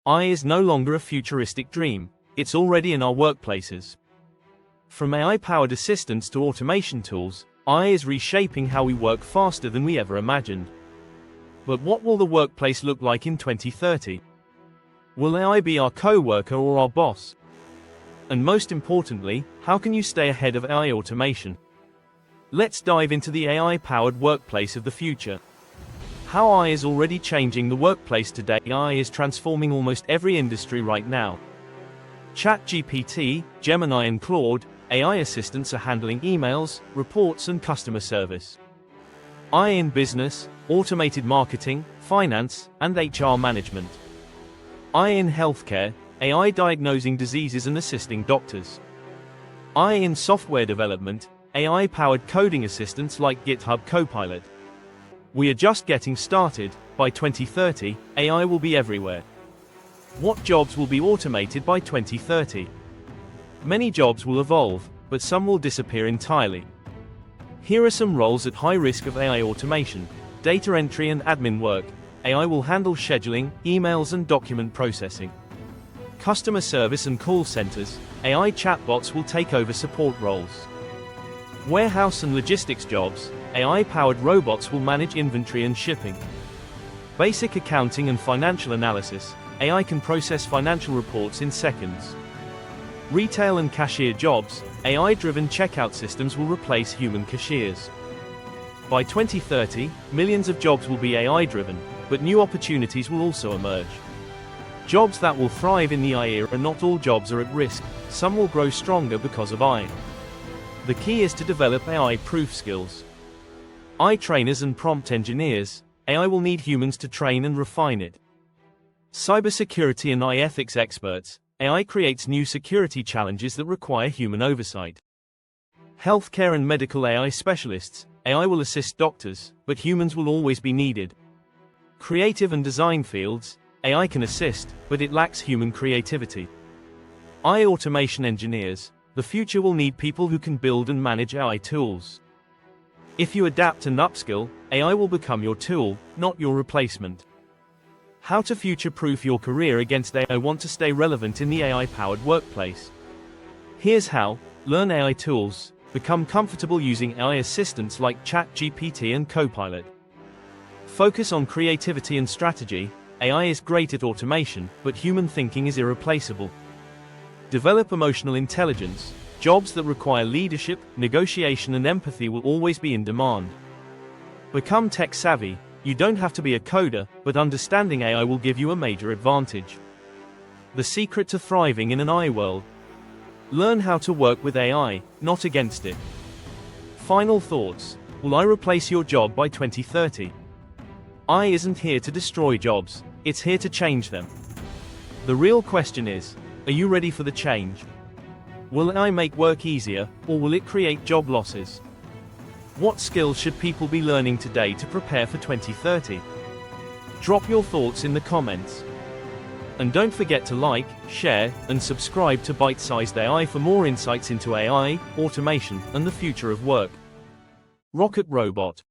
AI is no longer a futuristic dream, it's already in our workplaces. From AI-powered assistants to automation tools, AI is reshaping how we work faster than we ever imagined. But what will the workplace look like in 2030? Will AI be our co-worker or our boss? And most importantly, how can you stay ahead of AI automation? Let's dive into the AI-powered workplace of the future. How AI is already changing the workplace today. AI is transforming almost every industry right now. ChatGPT, Gemini and Claude, AI assistants are handling emails, reports and customer service. AI in business, automated marketing, finance, and HR management. AI in healthcare, AI diagnosing diseases and assisting doctors. AI in software development, AI-powered coding assistants like GitHub Copilot. We are just getting started. By 2030, AI will be everywhere. What jobs will be automated by 2030? Many jobs will evolve, but some will disappear entirely. Here are some roles at high risk of AI automation. Data entry and admin work. AI will handle scheduling, emails and document processing. Customer service and call centers. AI chatbots will take over support roles. Warehouse and logistics jobs. AI-powered robots will manage inventory and shipping. Basic accounting and financial analysis. AI can process financial reports in seconds. Retail and cashier jobs. AI-driven checkout systems will replace human cashiers. By 2030, millions of jobs will be AI-driven, but new opportunities will also emerge. Jobs that will thrive in the AI era. Not all jobs are at risk, some will grow stronger because of AI. The key is to develop AI-proof skills. AI trainers and prompt engineers. AI will need humans to train and refine it. Cybersecurity and AI ethics experts. AI creates new security challenges that require human oversight. Healthcare and medical AI specialists. AI will assist doctors, but humans will always be needed. Creative and design fields. AI can assist, but it lacks human creativity. AI automation engineers. The future will need people who can build and manage AI tools. If you adapt and upskill, AI will become your tool, not your replacement. How to future-proof your career against AI. Want to stay relevant in the AI-powered workplace? Here's how. Learn AI tools. Become comfortable using AI assistants like ChatGPT and Copilot. Focus on creativity and strategy. AI is great at automation, but human thinking is irreplaceable. Develop emotional intelligence. Jobs that require leadership, negotiation and empathy will always be in demand. Become tech-savvy. You don't have to be a coder, but understanding AI will give you a major advantage. The secret to thriving in an AI world. Learn how to work with AI, not against it. Final thoughts. Will AI replace your job by 2030? AI isn't here to destroy jobs, it's here to change them. The real question is, are you ready for the change? Will AI make work easier, or will it create job losses? What skills should people be learning today to prepare for 2030? Drop your thoughts in the comments. And don't forget to like, share, and subscribe to Byte-Sized AI for more insights into AI, automation, and the future of work. Rocket Robot.